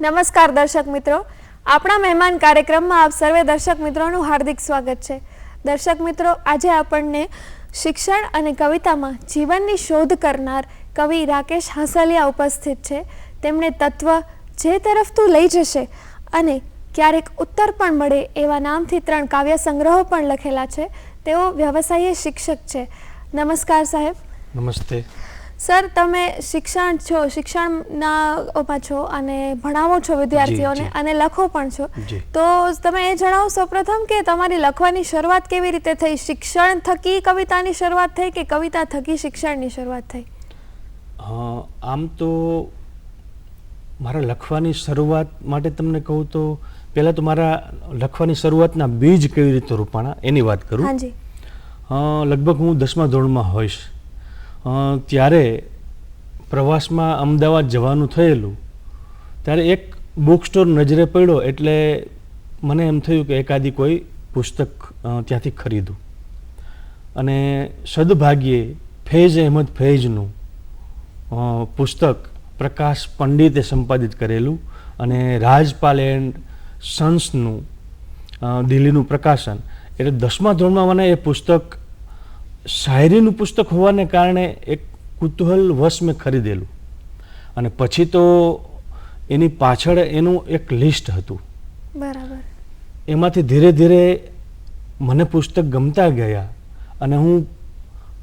નમસ્કાર દર્શક મિત્રો, આપણા મહેમાન કાર્યક્રમમાં આપ સર્વે દર્શક મિત્રોનું હાર્દિક સ્વાગત છે. દર્શક મિત્રો, આજે આપણને શિક્ષણ અને કવિતામાં જીવનની શોધ કરનાર કવિ રાકેશ હાંસલિયા ઉપસ્થિત છે. તેમણે તત્વ જે તરફ તું લઈ જશે અને ક્યારેક ઉત્તર પણ મળે એવા નામથી 3 કાવ્ય સંગ્રહો પણ લખેલા છે. તેઓ વ્યવસાયી શિક્ષક છે. નમસ્કાર સાહેબ. નમસ્તે સર, તમે શિક્ષણના છો અને ભણાવો છો વિદ્યાર્થીઓને અને લખો પણ છો. તો તમે એ જણાવો સૌપ્રથમ કે તમારી લખવાની શરૂઆત કેવી રીતે થઈ? શિક્ષણ થકી કવિતાની શરૂઆત થઈ કે કવિતા થકી શિક્ષણની શરૂઆત થઈ? આમ તો મારા લખવાની શરૂઆત માટે તમને કહું તો પહેલાં તો મારા લખવાની શરૂઆતના બીજ કેવી રીતે રોપાણા એની વાત કરું. હાજી. લગભગ હું 10મા ધોરણમાં હોઈશ ત્યારે પ્રવાસમાં અમદાવાદ જવાનું થયેલું. ત્યારે એક બુક સ્ટોર નજરે પડ્યો એટલે મને એમ થયું કે એકાદી કોઈ પુસ્તક ત્યાંથી ખરીદું. અને સદભાગ્યે ફૈઝ અહેમદ ફૈઝનું પુસ્તક પ્રકાશ પંડિતે સંપાદિત કરેલું અને રાજપાલ એન્ડ સન્સનું દિલ્હીનું પ્રકાશન, એટલે 10મા ધોરણમાં મને એ પુસ્તક શાયરીનું પુસ્તક હોવાને કારણે એક કુતૂહલ વશ મેં ખરીદેલું. અને પછી તો એની પાછળ એનું એક લિસ્ટ હતું. બરાબર. એમાંથી ધીરે ધીરે મને પુસ્તક ગમતા ગયા અને હું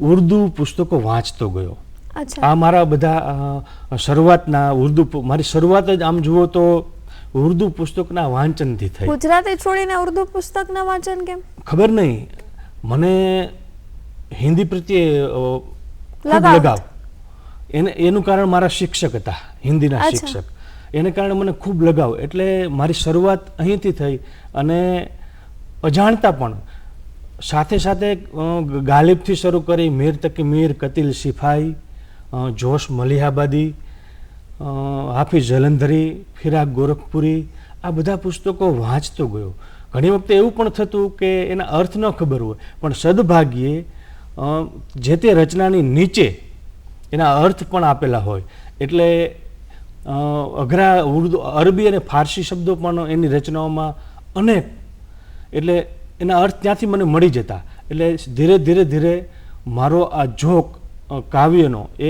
ઉર્દુ પુસ્તકો વાંચતો ગયો. આ મારા બધા શરૂઆતના મારી શરૂઆત જ આમ જુઓ તો ઉર્દુ પુસ્તકના વાંચનથી થઈ. ગુજરાતી છોડીને ઉર્દુ પુસ્તકના વાંચન કેમ? ખબર નહીં, મને હિન્દી પ્રત્યે ખૂબ લગાવ. એનું કારણ મારા શિક્ષક હતા, હિન્દીના શિક્ષક. એને કારણે મને ખૂબ લગાવ. એટલે મારી શરૂઆત અહીંથી થઈ. અને અજાણતા પણ સાથે સાથે ગાલિબથી શરૂ કરી મીર તકી મીર, કતિલ સિફાઈ, જોશ મલિહાબાદી, હાફિઝ જલંધરી, ફિરાક ગોરખપુરી, આ બધા પુસ્તકો વાંચતો ગયો. ઘણી વખતે એવું પણ થતું કે એના અર્થ ન ખબર હોય, પણ સદભાગ્યે જે તે રચનાની નીચે એના અર્થ પણ આપેલા હોય. એટલે અઘરા ઉર્દુ, અરબી અને ફારસી શબ્દો પણ એની રચનાઓમાં અનેક, એટલે એના અર્થ ત્યાંથી મને મળી જતા. એટલે ધીરે ધીરે ધીરે મારો આ ઝોક કાવ્યનો એ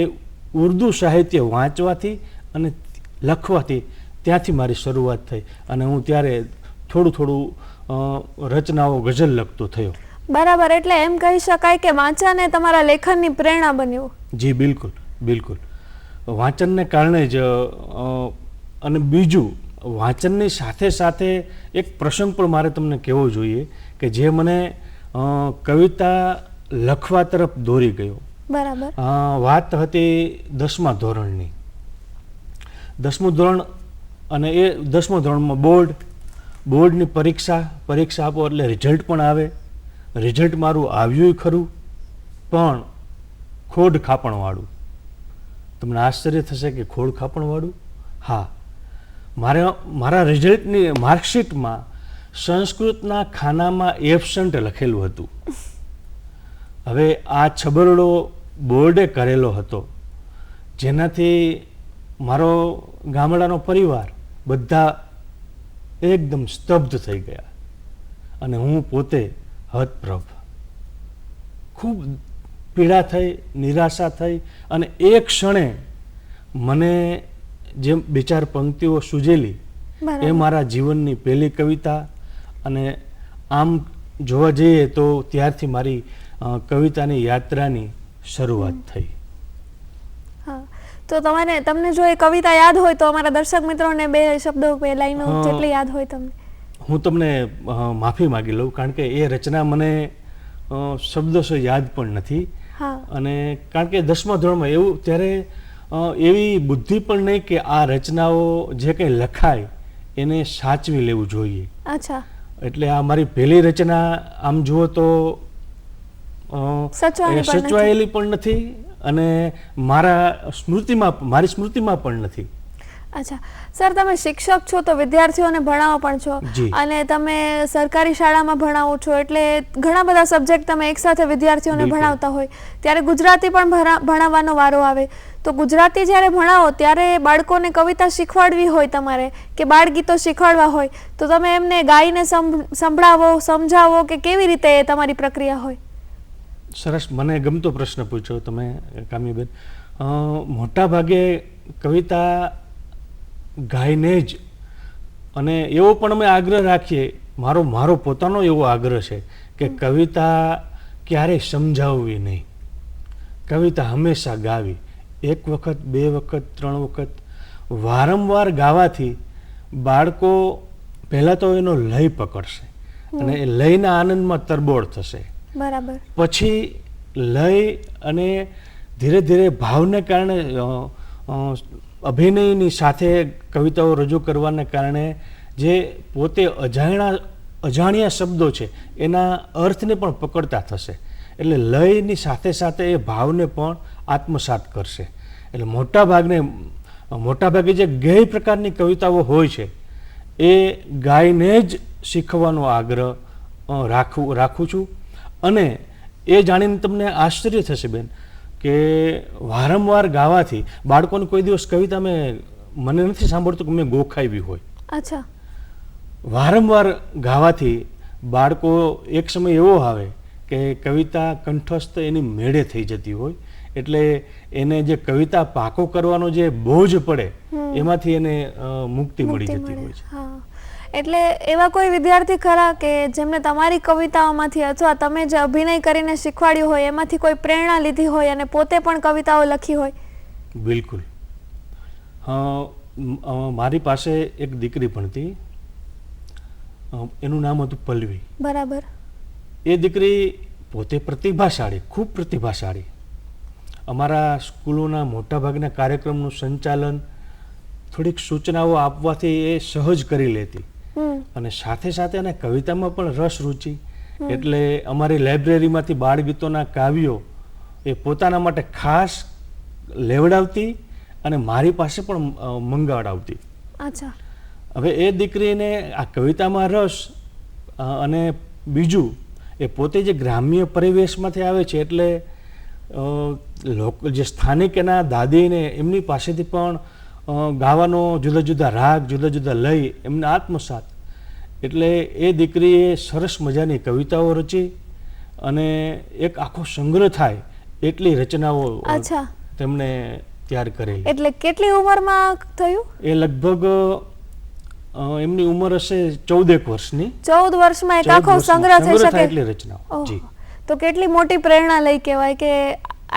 ઉર્દુ સાહિત્ય વાંચવાથી અને લખવાથી ત્યાંથી મારી શરૂઆત થઈ. અને હું ત્યારે થોડું થોડું રચનાઓ ગઝલ લખતો થયો. બરાબર. એટલે એમ કહી શકાય કે વાંચન એ તમારા લેખનની પ્રેરણા બન્યું? જી બિલકુલ બિલકુલ. વાંચનને કારણે જ. અને બીજું, વાંચનની સાથે સાથે એક પ્રસંગ પણ મારે તમને કહેવો જોઈએ કે જે મને કવિતા લખવા તરફ દોરી ગયો. બરાબર. વાત હતી 10મા ધોરણની. 10મું ધોરણ, અને એ 10મા ધોરણમાં બોર્ડની પરીક્ષા આપો એટલે રિઝલ્ટ પણ આવે. રિઝલ્ટ મારું આવ્યું ખરું, પણ ખોડ ખાપણવાળું. તમને આશ્ચર્ય થશે કે ખોડ ખાપણવાળું? હા, મારા રિઝલ્ટની માર્કશીટમાં સંસ્કૃતના ખાનામાં એબસન્ટ લખેલું હતું. હવે આ છબરડો બોર્ડે કરેલો હતો, જેનાથી મારો ગામડાનો પરિવાર બધા એકદમ સ્તબ્ધ થઈ ગયા. અને હું પોતે હતપ્રભ. ખૂબ પીડા થઈ, નિરાશા થઈ. અને એ ક્ષણે મને જે 2-4 પંક્તિઓ સૂજેલી એ મારા જીવનની પહેલી કવિતા. અને આમ જોવા જઈએ તો ત્યારથી મારી કવિતાની યાત્રાની શરૂઆત થઈ. હા, તો તમને જો એ કવિતા યાદ હોય તો અમારા દર્શક મિત્રોને 2 શબ્દો, 2 લાઈનો જેટલી યાદ હોય તમને. હું તમને માફી માગી લઉં, કારણ કે એ રચના મને શબ્દોસો યાદ પણ નથી. અને કારણ કે 10મા ધોરણમાં એવું, ત્યારે એવી બુદ્ધિ પણ નહીં કે આ રચનાઓ જે કંઈ લખાય એને સાચવી લેવું જોઈએ. અચ્છા. એટલે આ મારી પહેલી રચના આમ જુઓ તો સચવાયેલી પણ નથી અને મારી સ્મૃતિમાં પણ નથી. અચ્છા સર, તમે શિક્ષક છો તો વિદ્યાર્થીઓને ભણાવો પણ છો જી. અને તમે સરકારી શાળામાં ભણાવો છો, એટલે ઘણા બધા સબ્જેક્ટ તમે એકસાથે વિદ્યાર્થીઓને બિલકુલ. ભણાવતા હોય, ત્યારે ગુજરાતી પણ ભણાવવાનો વારો આવે. તો ગુજરાતી જ્યારે ભણાવો ત્યારે બાળકોને કવિતા શીખવાડવી હોય તમારે કે બાળગીતો શીખવાડવા હોય, તો તમે એમને ગાઈને સંભળાવો, સમજાવો કે કેવી રીતે તમારી પ્રક્રિયા હોય? સરસ, મને ગમતો પ્રશ્ન પૂછ્યો તમે કામ્યબેન. મોટા ભાગે કવિતા ગાઈને જ, અને એવો પણ અમે આગ્રહ રાખીએ, મારો પોતાનો એવો આગ્રહ છે કે કવિતા ક્યારેય સમજાવવી નહીં, કવિતા હંમેશા ગાવી. 1 વખત 2 વખત 3 વખત વારંવાર ગાવાથી બાળકો પહેલાં તો એનો લય પકડશે અને એ લયના આનંદમાં તરબોળ થશે. બરાબર. પછી લય અને ધીરે ધીરે ભાવને કારણે અભિનયની સાથે કવિતાઓ રજૂ કરવાને કારણે જે પોતે અજાણ્યા શબ્દો છે એના અર્થને પણ પકડતા થશે. એટલે લયની સાથે સાથે એ ભાવને પણ આત્મસાત કરશે. એટલે મોટાભાગે જે ગેય પ્રકારની કવિતાઓ હોય છે એ ગાઈને જ શીખવાનો આગ્રહ રાખું છું. અને એ જાણીને તમને આશ્ચર્ય થશે બેન કે વારંવાર ગાવાથી બાળકોને કોઈ દિવસ કવિતા મને નથી સાંભળતું કે મેં ગોખાવી હોય. અચ્છા. વારંવાર ગાવાથી બાળકો એક સમય એવો આવે કે કવિતા કંઠસ્થ એની મેળે થઈ જતી હોય, એટલે એને જે કવિતા પાકો કરવાનો જે બોજ પડે એમાંથી એને મુક્તિ મળી જતી હોય છે. હા, એટલે એવા કોઈ વિદ્યાર્થી ખરા કે જેમને તમારી કવિતાઓમાંથી અથવા તમે જે અભિનય કરીને શીખવાડ્યું હોય એમાંથી કોઈ પ્રેરણા લીધી હોય અને પોતે પણ કવિતાઓ લખી હોય? બિલકુલ. મારી પાસે એક દીકરી ભણતી, એનું નામ હતું પલ્લવી. બરાબર. એ દીકરી પોતે પ્રતિભાશાળી, ખૂબ પ્રતિભાશાળી. અમારા સ્કૂલોના મોટાભાગના કાર્યક્રમનું સંચાલન, થોડીક સૂચનાઓ આપવાથી એ સહજ કરી લેતી અને સાથે સાથે એને કવિતામાં પણ રસ રુચિ. એટલે અમારી લાઇબ્રેરીમાંથી બાળગીતોના કાવ્યો એ પોતાના માટે ખાસ લેવડાવતી અને મારી પાસે પણ મંગાવડાવતી. અચ્છા. હવે એ દીકરીને આ કવિતામાં રસ, અને બીજું એ પોતે જે ગ્રામ્ય પરિવેશમાંથી આવે છે એટલે જે સ્થાનિક એના દાદીને એમની પાસેથી પણ ગાવાનો જુદા જુદા રાગ, જુદા જુદા લય એમને આત્મસાત. એટલે એ દીકરીએ સરસ મજાની કવિતાઓ રચી અને એક આખો સંગ્રહ થાય એટલી રચનાઓ તેમણે તૈયાર કરેલી. એટલે કેટલી ઉંમરમાં થયું? એ લગભગ એમની ઉંમર હશે 14 વર્ષની. 14 વર્ષમાં એક આખો સંગ્રહ થઈ શકે એટલી રચનાઓ. જી. તો કેટલી મોટી પ્રેરણા લઈ કહેવાય કે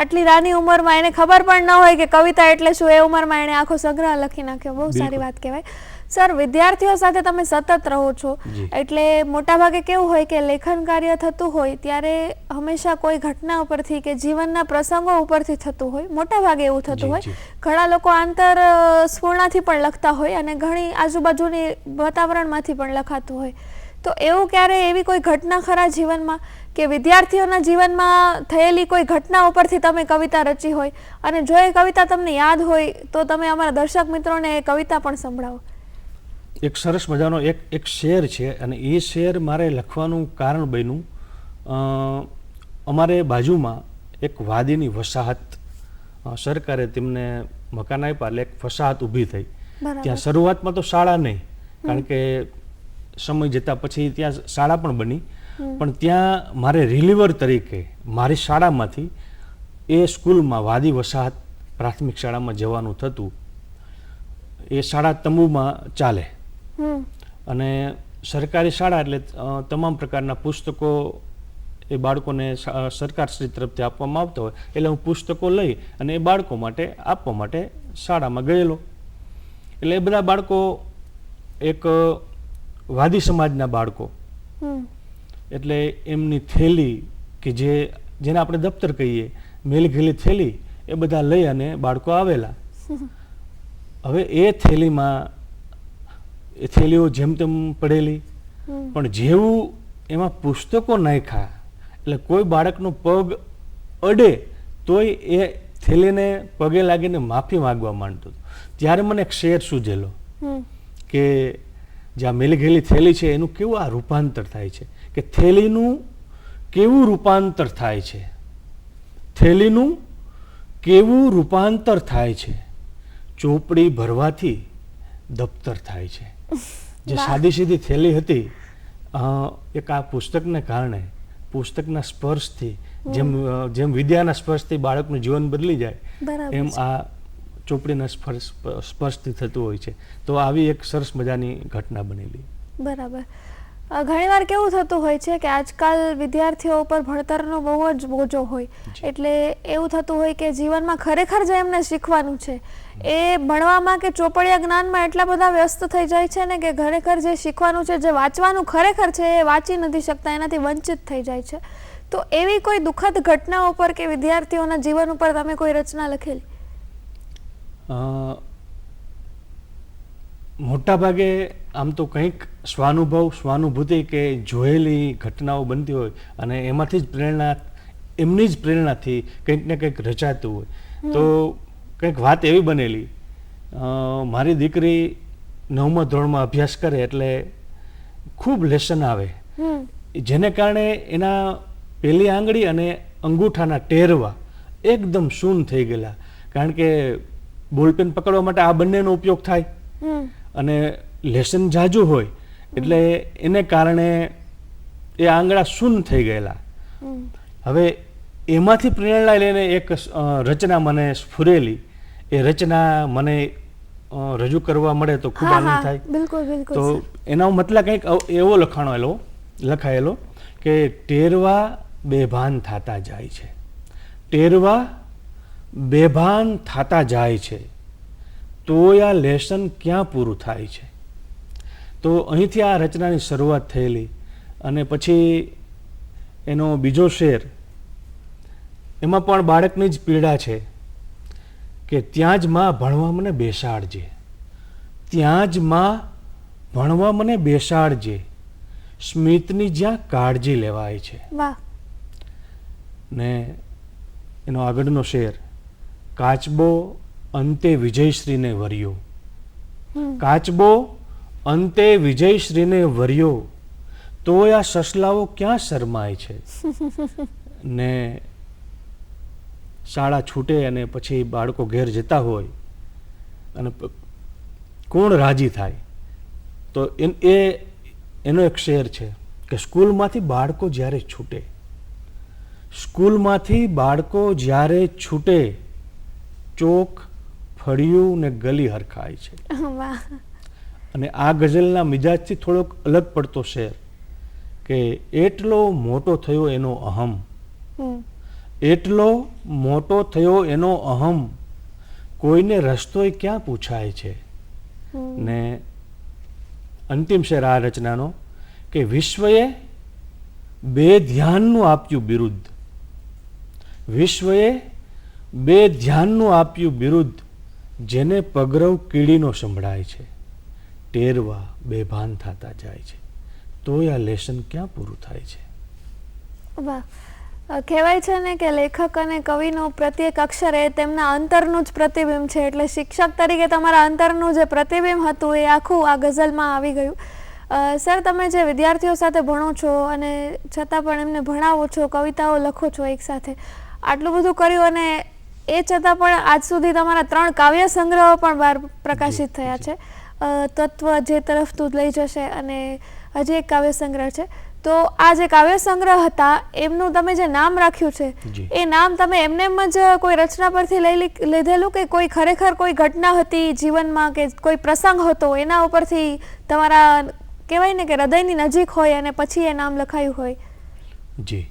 આટલી નાની ઉંમરમાં એને ખબર પણ ન હોય કે કવિતા એટલે શું, એ ઉંમરમાં એને આખો સંગ્રહ લખી નાખ્યો. બહુ સારી વાત કહેવાય. સર, વિદ્યાર્થીઓ સાથે તમે સતત રહો છો, એટલે મોટાભાગે કેવું હોય કે લેખન કાર્ય થતું હોય ત્યારે હંમેશા કોઈ ઘટના ઉપરથી કે જીવનના પ્રસંગો ઉપરથી થતું હોય, મોટાભાગે એવું થતું હોય. ઘણા લોકો આંતર સ્ફૂર્ણાથી પણ લખતા હોય અને ઘણી આજુબાજુની વાતાવરણમાંથી પણ લખાતું હોય. તો એવું ક્યારે એવી કોઈ ઘટના ખરા જીવનમાં કે વિદ્યાર્થીઓના જીવનમાં થયેલી કોઈ ઘટના ઉપરથી તમે કવિતા રચી હોય, અને જો એ કવિતા તમને યાદ હોય તો તમે અમારા દર્શક મિત્રોને એ કવિતા પણ સંભળાવો? એક સરસ મજાનો એક શેર છે, અને એ શેર મારે લખવાનું કારણ બન્યું. અમારે બાજુમાં એક વાદીની વસાહત, સરકારે તેમને મકાન આપ્યા એટલે એક વસાહત ઊભી થઈ. ત્યાં શરૂઆતમાં તો શાળા નહીં, કારણ કે સમય જતાં પછી ત્યાં શાળા પણ બની, પણ ત્યાં મારે રિલીવર તરીકે મારી શાળામાંથી એ સ્કૂલમાં વાદી વસાહત પ્રાથમિક શાળામાં જવાનું થતું. એ શાળા તંબુમાં ચાલે અને સરકારી શાળા એટલે તમામ પ્રકારના પુસ્તકો એ બાળકોને સરકારશ્રી તરફથી આપવામાં આવતા હોય, એટલે હું પુસ્તકો લઈ અને એ બાળકો માટે આપવા માટે શાળામાં ગયેલો. એટલે એ બધા બાળકો એક વાદી સમાજના બાળકો, એટલે એમની થેલી કે જેને આપણે દફતર કહીએ, મેલઘેલી થેલી, એ બધા લઈ અને બાળકો આવેલા. હવે એ થેલીઓ જેમ તેમ પડેલી, પણ જેવું એમાં પુસ્તકો નાખ્યા એટલે કોઈ બાળકનો પગ અડે તોય એ થેલીને પગે લાગીને માફી માંગવા માંડતો હતો. ત્યારે મને એક શેર સૂઝેલો હમ કે જ્યાં મેલી ગયેલી થેલી છે એનું કેવું આ રૂપાંતર થાય છે, કે થેલીનું કેવું રૂપાંતર થાય છે, થેલીનું કેવું રૂપાંતર થાય છે, ચોપડી ભરવાથી દફતર થાય છે. જે સાદી સીધી થેલી હતી, એક આ પુસ્તકને કારણે, પુસ્તકના સ્પર્શથી, જેમ વિદ્યાના સ્પર્શથી બાળકનું જીવન બદલી જાય, બરાબર એમ છે. આ ચોપડીના સ્પર્શથી થતું હોય છે. તો આવી એક સરસ મજાની ઘટના બનેલી. બરાબર. ઘણીવાર કેવું થતું હોય છે કે આજકાલ વિદ્યાર્થીઓ ઉપર ભણતરનો બહુ જ બોજો હોય, એટલે એવું થતું હોય કે જીવનમાં ખરેખર જે એમને શીખવાનું છે એ ભણવામાં કે ચોપડિયા જ્ઞાનમાં એટલા બધા વ્યસ્ત થઈ જાય છે ને કે ખરેખર જે શીખવાનું છે, જે વાંચવાનું ખરેખર છે એ વાંચી નથી શકતા, એનાથી વંચિત થઈ જાય છે. તો એવી કોઈ દુઃખદ ઘટનાઓ પર કે વિદ્યાર્થીઓના જીવન ઉપર તમે કોઈ રચના લખેલી? મોટા ભાગે આમ તો કંઈક સ્વાનુભૂતિ કે જોયેલી ઘટનાઓ બનતી હોય અને એમાંથી જ એમની જ પ્રેરણાથી કંઈક ને કંઈક રચાતું હોય. તો કંઈક વાત એવી બનેલી, મારી દીકરી 9મા ધોરણમાં અભ્યાસ કરે એટલે ખૂબ લેસન આવે, જેને કારણે એના પહેલી આંગળી અને અંગૂઠાના ટેરવા એકદમ શૂન થઈ ગયેલા. કારણ કે બોલપેન પકડવા માટે આ બંનેનો ઉપયોગ થાય અને લેસન જાજુ હોય એટલે એને કારણે એ આંગળા શૂન થઈ ગયેલા. હવે એમાંથી પ્રેરણા લઈને એક રચના મને સ્ફુરેલી. એ રચના મને રજૂ કરવા મળે તો ખૂબ આનંદ થાય. બિલકુલ બિલકુલ. તો એનો મતલબ કંઈક એવો લખાયેલો કે ટેરવા બેભાન થતા જાય છે, ટેરવા બેભાન થતા જાય છે, તો આ લેસન ક્યાં પૂરું થાય છે. તો અહીંથી આ રચનાની શરૂઆત થયેલી. અને પછી એનો બીજો શેર, એમાં પણ બાળકની જ પીડા છે કે ત્યાં જ માં ભણવા મને બેસાડજે, ત્યાં જ માં ભણવા મને બેસાડજે, સ્મિતની જ્યાં કાળજી લેવાય છે. વાહ. ને એનો આગળનો શેર, કાચબો અંતે વિજયશ્રીને વર્યો, કાચબો અંતે વિજયશ્રીને વર્યો, તો આ સસલાઓ ક્યાં શરમાય છે. ને શાળા છૂટે અને પછી બાળકો ઘેર જતા હોય અને કોણ રાજી થાય. તો એનો એક શેર છે કે સ્કૂલમાંથી બાળકો જ્યારે છૂટે, સ્કૂલમાંથી બાળકો જ્યારે છૂટે, ચોક ફળિયું ને ગલી હરખાય છે. વાહ. અને આ ગઝલના મિજાજથી થોડોક અલગ પડતો શેર કે એટલો મોટો થયો એનો અહમ, એટલો મોટો થયો એનો અહમ, કોઈને રસ્તોય ક્યાં પૂછાય છે. ને અંતિમ શેર આ રચનાનો કે વિશ્વએ બે ધ્યાનનું આપ્યું બિરુદ, વિશ્વએ બે ધ્યાનનું આપ્યું બિરુદ, જેને પગરવ કીડીનો સંભળાય છે, ટેરવા બેભાન થતા જાય છે, તો આ લેસન ક્યાં પૂરું થાય છે. વાહ. કહેવાય છે ને કે લેખક અને કવિનો પ્રત્યેક અક્ષર એ તેમના અંતરનું જ પ્રતિબિંબ છે, એટલે શિક્ષક તરીકે તમારા અંતરનું જે પ્રતિબિંબ હતું એ આખું આ ગઝલમાં આવી ગયું. સર, તમે જે વિદ્યાર્થીઓ સાથે ભણો છો અને છતાં પણ એમને ભણાવો છો, કવિતાઓ લખો છો એક સાથે, આટલું બધું કર્યું અને એ છતાં પણ આજ સુધી તમારા 3 કાવ્ય સંગ્રહો પણ બહાર પ્રકાશિત થયા છે. તત્વ જે તરફ તું લઈ જશે અને હજી એક કાવ્ય સંગ્રહ છે. તો આ જે કાવ્ય સંગ્રહ હતા એમનું તમે જે નામ રાખ્યું છે, એ નામ તમે એમને જ કોઈ રચના પરથી લીધેલું કે કોઈ ખરેખર કોઈ ઘટના હતી જીવનમાં કે કોઈ પ્રસંગ હતો એના ઉપરથી તમારા કહેવાય ને કે હૃદયની નજીક હોય અને પછી એ નામ લખાયું હોય? જી,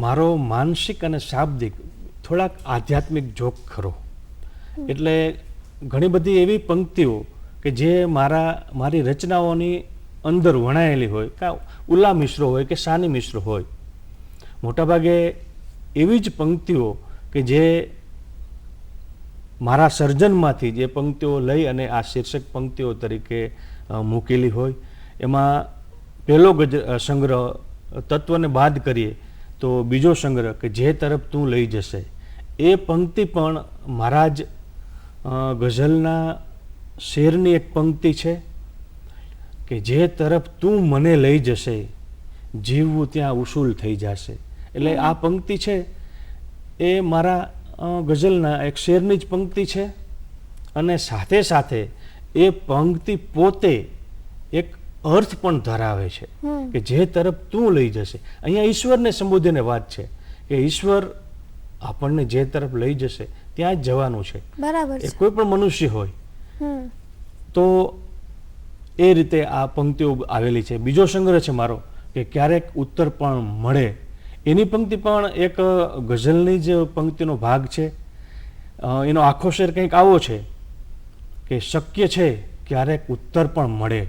મારો માનસિક અને શાબ્દિક થોડાક આધ્યાત્મિક ઝોક ખરો. એટલે ઘણી બધી એવી પંક્તિઓ કે જે મારી રચનાઓની અંદર વણાયેલી હોય, કાં ઉલ્લા મિશ્રો હોય કે સાની મિશ્રો હોય. મોટાભાગે એવી જ પંક્તિઓ કે જે મારા સર્જનમાંથી જે પંક્તિઓ લઈ અને આ શીર્ષક પંક્તિઓ તરીકે મૂકેલી હોય. એમાં પહેલો સંગ્રહ તત્વને બાદ કરીએ તો બીજો સંગ્રહ કે જે તરફ તું લઈ જશે, એ પંક્તિ પણ મારા જ ગઝલના શેરની એક પંક્તિ છે કે જે તરફ તું મને લઈ જશે જીવવું ત્યાં ઉસૂલ થઈ જશે. એટલે આ પંક્તિ છે એ મારા ગઝલના એક શેરની જ પંક્તિ છે અને સાથે સાથે એ પંક્તિ પોતે એક અર્થ પણ ધરાવે છે કે જે તરફ તું લઈ જશે. અહીંયા ઈશ્વરને સંબોધીને વાત છે કે ઈશ્વર આપણને જે તરફ લઈ જશે ત્યાં જ જવાનું છે. બરાબર એ છે. કોઈ પણ મનુષ્ય હોય તો એ રીતે આ પંક્તિઓ આવેલી છે. બીજો સંગ્રહ છે મારો કે ક્યારેક ઉત્તર પણ મળે, એની પંક્તિ પણ એક ગઝલની જ પંક્તિનો ભાગ છે. એનો આખો શેર કંઈક આવો છે કે શક્ય છે ક્યારેક ઉત્તર પણ મળે,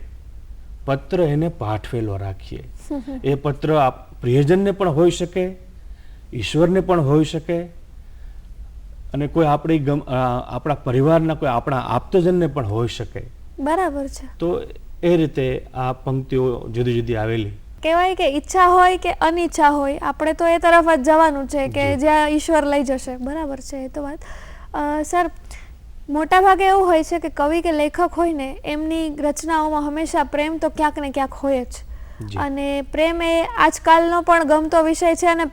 પત્ર એને પાઠવેલો રાખીએ. એ પત્ર પ્રિયજનને પણ હોઈ શકે, ઈશ્વરને પણ હોઈ શકે અને કોઈ આપણા પરિવારના કોઈ આપણા આપ્તજનને પણ હોઈ શકે. બરાબર છે. તો એ રીતે આ પંક્તિઓ જુદી જુદી આવેલી. કહેવાય કે ઈચ્છા હોય કે અનિચ્છા હોય આપણે તો એ તરફ જ જવાનું છે કે જ્યાં ઈશ્વર લઈ જશે. બરાબર છે. એ તો વાત સર મોટાભાગે એવું હોય છે કે કવિ કે લેખક હોય ને એમની રચનાઓમાં હંમેશા પ્રેમ તો ક્યાંક ને ક્યાંક હોય જ. અને પ્રેમ એ આજકાલનો પણ ગમતો વિષય છે અને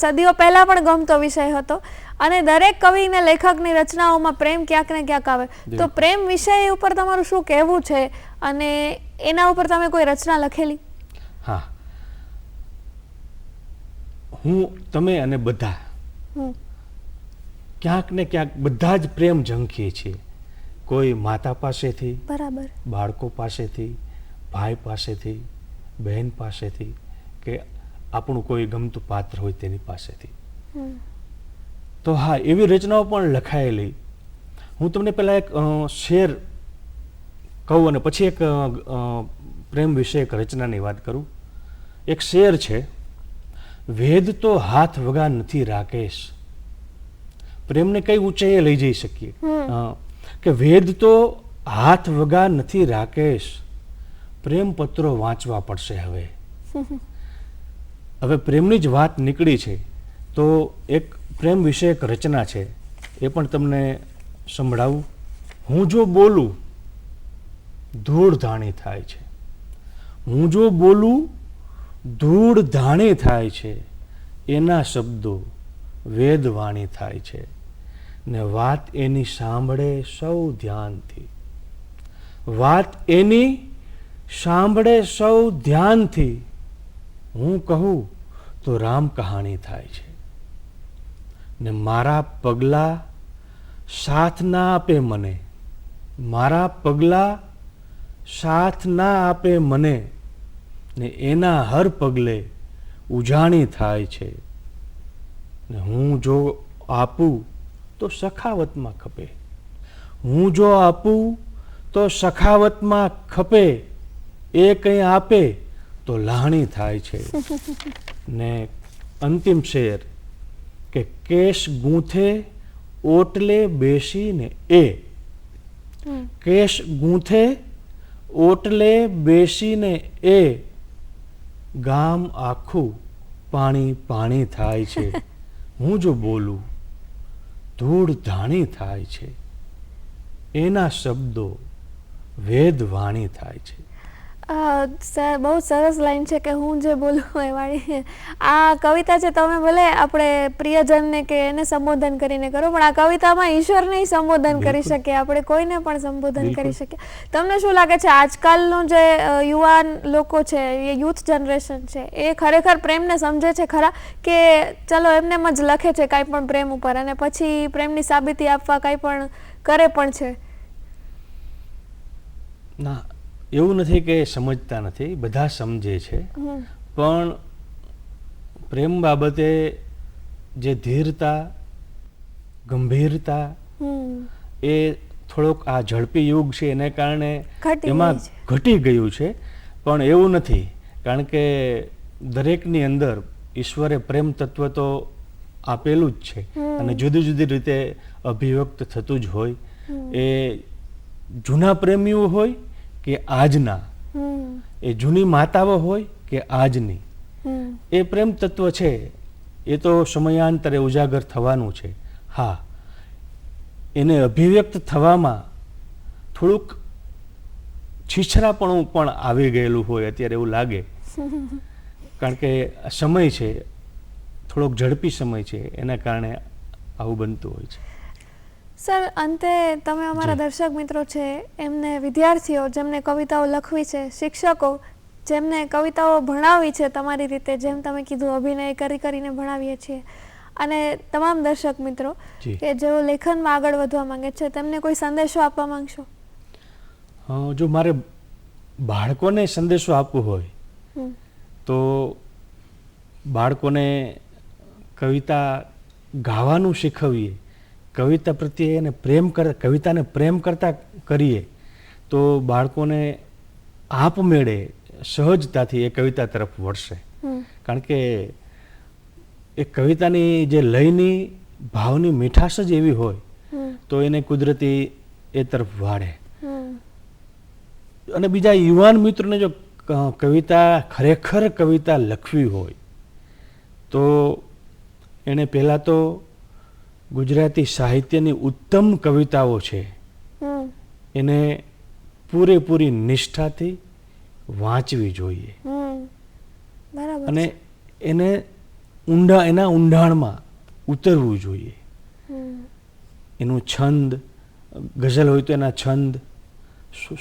સદીઓ પહેલા પણ ગમતો વિષય હતો અને દરેક કવિ ને લેખકની રચનાઓમાં પ્રેમ ક્યાંક ને ક્યાંક આવે. તો પ્રેમ વિષય ઉપર તમારું શું કહેવું છે અને એના ઉપર તમે કોઈ રચના લખેલી? હા, હું, તમે અને બધા ક્યાંક ને ક્યાંક બધા જ પ્રેમ ઝંખીએ છીએ. કોઈ માતા પાસેથી, બરાબર, બાળકો પાસેથી, ભાઈ પાસેથી, બહેન પાસેથી, કે આપણું કોઈ ગમતું પાત્ર હોય તેની પાસેથી. તો હા, એવી રચનાઓ પણ લખાયેલી. હું તમને પહેલા એક શેર કહું અને પછી એક પ્રેમ વિષયક રચનાની વાત કરું. એક શેર છે, વેદ તો હાથ વગા નથી રાકેશ. પ્રેમને કઈ ઊંચાઈએ લઈ જઈ શકીએ કે વેદ તો હાથ વગા નથી રાકેશ, પ્રેમ પત્રો વાંચવા પડશે હવે. હવે પ્રેમની જ વાત નીકળી છે તો એક પ્રેમ વિષયક રચના છે, એ પણ તમને સંભળાવું. હું જો બોલું ધૂળ ધાણી થાય છે, હું જો બોલું ધૂળ ધાણી થાય છે, એના શબ્દો વેદવાણી થાય છે ને વાત એની સાંભળે સૌ ધ્યાનથી. વાત એની સાંભળે સૌ ધ્યાનથી, હું કહું તો રામ કહાણી થાય છે ને મારા પગલા સાથ ના આપે મને, મારા પગલા સાથ ના આપે મને ને એના હર પગલે ઉજાણી થાય છે ને હું જો આપું તો સખાવતમાં ખપે, હું જો આપું તો સખાવતમાં ખપે, એ કંઈ આપે તો લાહણી થાય છે. ને અંતિમ શેર કે કેશ ગૂંથે ઓટલે બેસીને એ, કેશ ગૂંથે ઓટલે બેસીને એ, ગામ આખું પાણી પાણી થાય છે. હું જો બોલું ધૂળ ધાણી થાય છે, એના શબ્દો વેદવાણી થાય છે. સર બહુ સરસ લાઈન છે કે હું જે બોલું એ વાળી. આ કવિતા છે તમે ભલે આપણે પ્રિયજનને કે એને સંબોધન કરીને કરો, પણ આ કવિતામાં ઈશ્વરને સંબોધન કરી શકીએ, આપણે કોઈને પણ સંબોધન કરી શકીએ. તમને શું લાગે છે આજકાલનું જે યુવાન લોકો છે, એ યુથ જનરેશન છે, એ ખરેખર પ્રેમને સમજે છે ખરા કે ચલો એમને જ લખે છે કાંઈ પણ પ્રેમ ઉપર અને પછી પ્રેમની સાબિતી આપવા કાંઈ પણ કરે પણ છે? ના, એવું નથી કે સમજતા નથી, બધા સમજે છે, પણ પ્રેમ બાબતે જે ધીરતા, ગંભીરતા, એ થોડોક આ ઝડપી યુગ છે એને કારણે એમાં ઘટી ગયું છે. પણ એવું નથી, કારણ કે દરેકની અંદર ઈશ્વરે પ્રેમ તત્વ તો આપેલું જ છે અને જુદી જુદી રીતે અભિવ્યક્ત થતું જ હોય. એ જૂના પ્રેમીઓ હોય કે આજના, એ જૂની માતાઓ હોય કે આજની, એ પ્રેમ તત્વ છે એ તો સમયાંતરે ઉજાગર થવાનું છે. હા, એને અભિવ્યક્ત થવામાં થોડુંક છીછરાપણું પણ આવી ગયેલું હોય અત્યારે એવું લાગે, કારણ કે સમય છે થોડોક ઝડપી સમય છે, એના કારણે આવું બનતું હોય છે. સર, અંતે તમે અમારા દર્શક મિત્રો છે એમને, વિદ્યાર્થીઓ જેમને કવિતાઓ લખવી છે, શિક્ષકો જેમને કવિતાઓ ભણાવવી છે તમારી રીતે, જેમ તમે કીધું અભિનય કરીને ભણાવીએ છીએ, અને તમામ દર્શક મિત્રો કે જેઓ લેખનમાં આગળ વધવા માંગે છે, તેમને કોઈ સંદેશો આપવા માંગશો? જો મારે બાળકોને સંદેશો આપવો હોય તો બાળકોને કવિતા ગાવાનું શીખવીએ, કવિતા પ્રત્યે એને કવિતાને પ્રેમ કરતા કરીએ તો બાળકોને આપમેળે સહજતાથી એ કવિતા તરફ વળશે. કારણ કે એ કવિતાની જે લયની ભાવની મીઠાશ જ એવી હોય તો એને કુદરતી એ તરફ વાળે. અને બીજા યુવાન મિત્રોને જો ખરેખર કવિતા લખવી હોય તો એને પહેલાં તો ગુજરાતી સાહિત્યની ઉત્તમ કવિતાઓ છે એને પૂરેપૂરી નિષ્ઠાથી વાંચવી જોઈએ, અને એને એના ઊંડાણમાં ઉતરવું જોઈએ. એનું છંદ, ગઝલ હોય તો એના છંદ,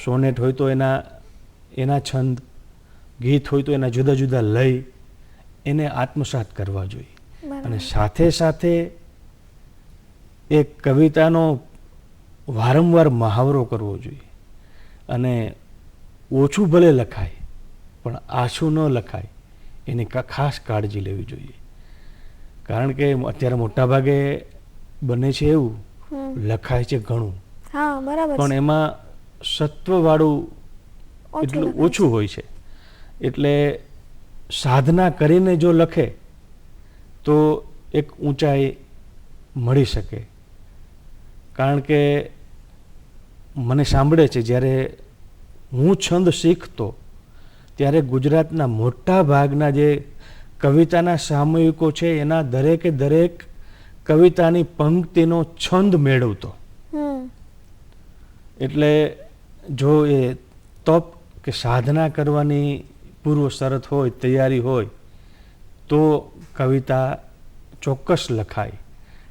સોનેટ હોય તો એના છંદ, ગીત હોય તો એના જુદા જુદા લય, એને આત્મસાત કરવા જોઈએ. અને સાથે સાથે એ કવિતાનો વારંવાર મહાવરો કરવો જોઈએ. અને ઓછું ભલે લખાય પણ આછું ન લખાય એની ખાસ કાળજી લેવી જોઈએ. કારણ કે અત્યારે મોટાભાગે બને છે એવું, લખાય છે ઘણું પણ એમાં સત્વવાળું એટલું ઓછું હોય છે. એટલે સાધના કરીને જો લખે તો એક ઊંચાઈ મળી શકે. કારણ કે મને સાંભળે છે, જ્યારે હું છંદ શીખતો ત્યારે ગુજરાતના મોટા ભાગના જે કવિતાના સામયિકો છે એના દરેકે દરેક કવિતાની પંક્તિનો છંદ મેળવતો. એટલે જો એ તપ કે સાધના કરવાની પૂર્વ શરત હોય, તૈયારી હોય તો કવિતા ચોક્કસ લખાય.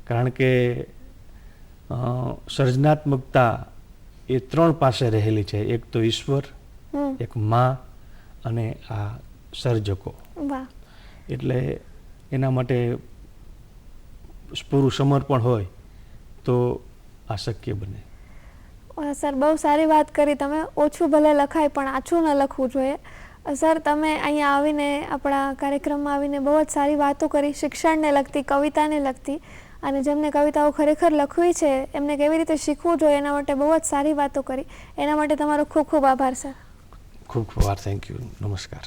કારણ કે સર્જનાત્મકતા એ ત્રણ પાસે રહેલી છે, એક તો ઈશ્વર, એક માં અને આ સર્જકો. એટલે એના માટે પૂરું સમર્પણ હોય તો આ શક્ય બને. સર, બહુ સારી વાત કરી તમે. ઓછું ભલે લખાય પણ આછું ન લખવું જોઈએ. સર, તમે અહીંયા આવીને, આપણા કાર્યક્રમમાં આવીને બહુ જ સારી વાતો કરી, શિક્ષણને લગતી, કવિતાને લગતી, અને જેમને કવિતાઓ ખરેખર લખવી છે એમને કેવી રીતે શીખવું જોઈએ એના માટે બહુ જ સારી વાતો કરી. એના માટે તમારો ખૂબ ખૂબ આભાર સર. ખૂબ ખૂબ આભાર. Thank you. નમસ્કાર.